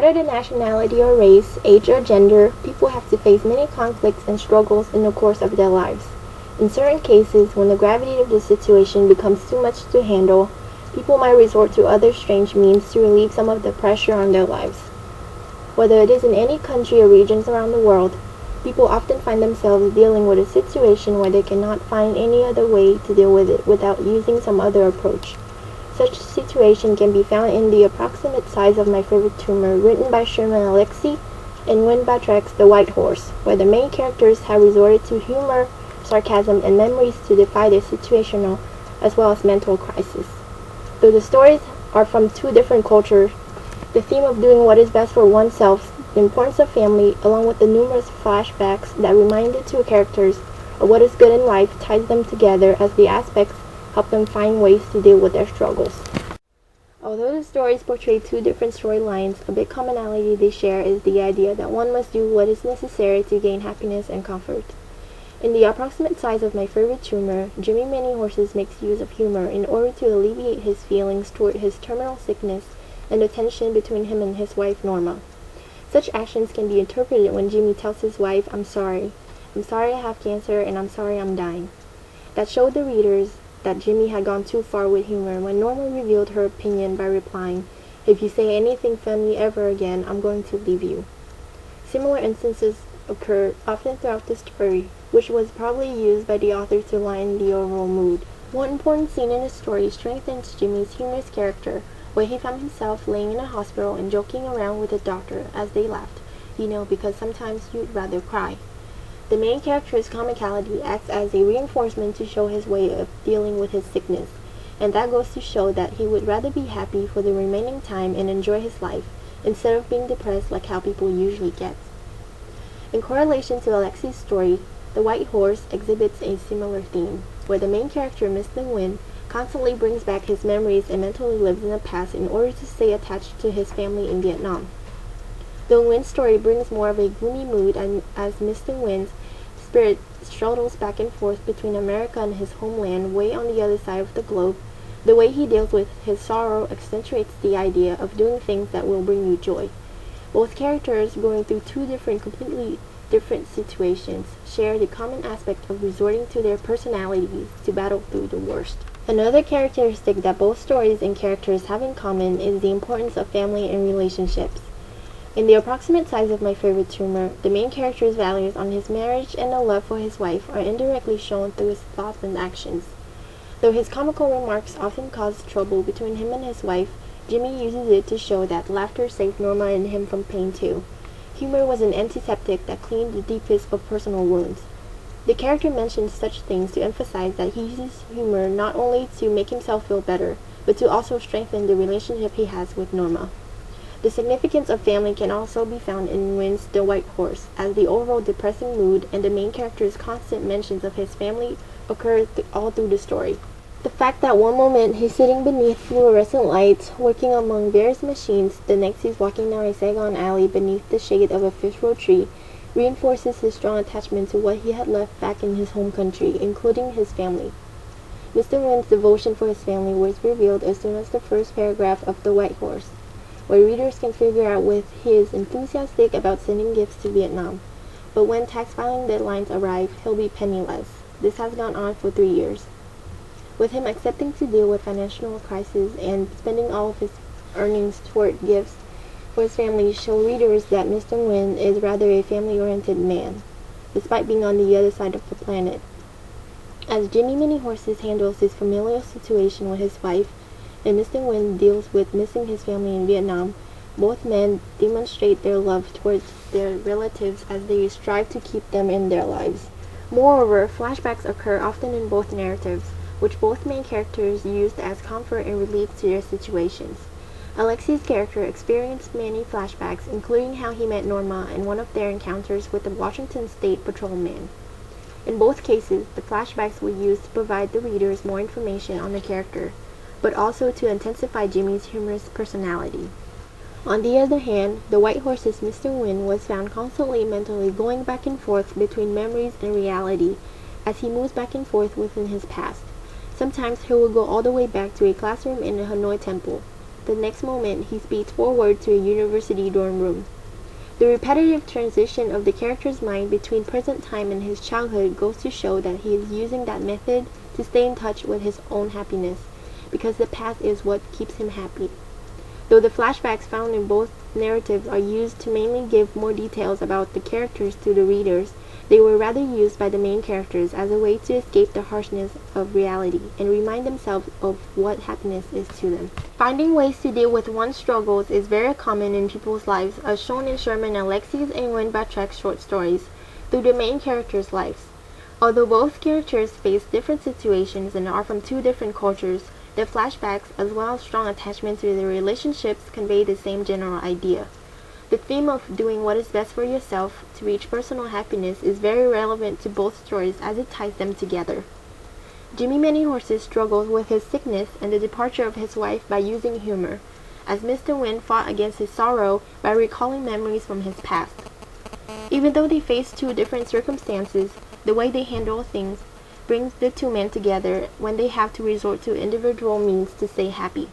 matter the nationality or race, age or gender, people have to face many conflicts and struggles in the course of their lives. In certain cases, when the gravity of the situation becomes too much to handle, people might resort to other strange means to relieve some of the pressure on their lives. Whether it is in any country or regions around the world, people often find themselves dealing with a situation where they cannot find any other way to deal with it without using some other approach. Such a situation can be found in The Approximate Size of My Favorite Tumor, written by Sherman Alexie, and Win Batrack's The White Horse, where the main characters have resorted to humor, sarcasm, and memories to defy their situational as well as mental crisis. Though the stories are from two different cultures, the theme of doing what is best for oneself, the importance of family, along with the numerous flashbacks that remind the two characters of what is good in life, ties them together as the aspects help them find ways to deal with their struggles. Although the stories portray two different storylines, a big commonality they share is the idea that one must do what is necessary to gain happiness and comfort. In The Approximate Size of My Favorite Tumor, Jimmy Many Horses makes use of humor in order to alleviate his feelings toward his terminal sickness and the tension between him and his wife Norma. Such actions can be interpreted when Jimmy tells his wife, I'm sorry I have cancer and I'm sorry I'm dying. That showed the readers that Jimmy had gone too far with humor when Norma revealed her opinion by replying, if you say anything funny ever again, I'm going to leave you. Similar instances occur often throughout the story, which was probably used by the author to lighten the overall mood. One important scene in the story strengthens Jimmy's humorous character, where he found himself laying in a hospital and joking around with the doctor as they laughed, because sometimes you'd rather cry. The main character's comicality acts as a reinforcement to show his way of dealing with his sickness, and that goes to show that he would rather be happy for the remaining time and enjoy his life, instead of being depressed like how people usually get. In correlation to Alexie's story, The White Horse exhibits a similar theme, where the main character, Mr. Nguyen, constantly brings back his memories and mentally lives in the past in order to stay attached to his family in Vietnam. Though Nguyen's story brings more of a gloomy mood as Mr. Nguyen's spirit struggles back and forth between America and his homeland way on the other side of the globe, the way he deals with his sorrow accentuates the idea of doing things that will bring you joy. Both characters, going through two completely different situations, share the common aspect of resorting to their personalities to battle through the worst. Another characteristic that both stories and characters have in common is the importance of family and relationships. In The Approximate Size of My Favorite Tumor, the main character's values on his marriage and the love for his wife are indirectly shown through his thoughts and actions. Though his comical remarks often cause trouble between him and his wife, Jimmy uses it to show that laughter saved Norma and him from pain too. Humor was an antiseptic that cleaned the deepest of personal wounds. The character mentions such things to emphasize that he uses humor not only to make himself feel better, but to also strengthen the relationship he has with Norma. The significance of family can also be found in Nguyen's The White Horse, as the overall depressing mood and the main character's constant mentions of his family occur all through the story. The fact that one moment he's sitting beneath fluorescent lights, working among various machines, the next he's walking down a Saigon alley beneath the shade of a fish-row tree, reinforces his strong attachment to what he had left back in his home country, including his family. Mr. Nguyen's devotion for his family was revealed as soon as the first paragraph of The White Horse, where readers can figure out with he is enthusiastic about sending gifts to Vietnam, but when tax filing deadlines arrive, he'll be penniless. This has gone on for 3 years. With him accepting to deal with financial crisis and spending all of his earnings toward gifts for his family show readers that Mr. Nguyen is rather a family-oriented man, despite being on the other side of the planet. As Jimmy Many Horses handles his familial situation with his wife, and Mr. Nguyen deals with missing his family in Vietnam, both men demonstrate their love towards their relatives as they strive to keep them in their lives. Moreover, flashbacks occur often in both narratives, which both main characters used as comfort and relief to their situations. Alexie's character experienced many flashbacks, including how he met Norma and one of their encounters with the Washington State Patrolman. In both cases, the flashbacks were used to provide the readers more information on the character, but also to intensify Jimmy's humorous personality. On the other hand, The White Horse's Mr. Nguyen was found constantly mentally going back and forth between memories and reality as he moves back and forth within his past. Sometimes he will go all the way back to a classroom in the Hanoi temple. the next moment he speeds forward to a university dorm room. The repetitive transition of the character's mind between present time and his childhood goes to show that he is using that method to stay in touch with his own happiness, because the past is what keeps him happy. Though the flashbacks found in both narratives are used to mainly give more details about the characters to the readers, they were rather used by the main characters as a way to escape the harshness of reality and remind themselves of what happiness is to them. Finding ways to deal with one's struggles is very common in people's lives, as shown in Sherman Alexie's and Win Batrack's short stories, through the main characters' lives. Although both characters face different situations and are from two different cultures, their flashbacks, as well as strong attachment to their relationships, convey the same general idea. The theme of doing what is best for yourself to reach personal happiness is very relevant to both stories as it ties them together. Jimmy Many Horses struggles with his sickness and the departure of his wife by using humor, as Mr. Wynn fought against his sorrow by recalling memories from his past. Even though they face two different circumstances, the way they handle things brings the two men together when they have to resort to individual means to stay happy.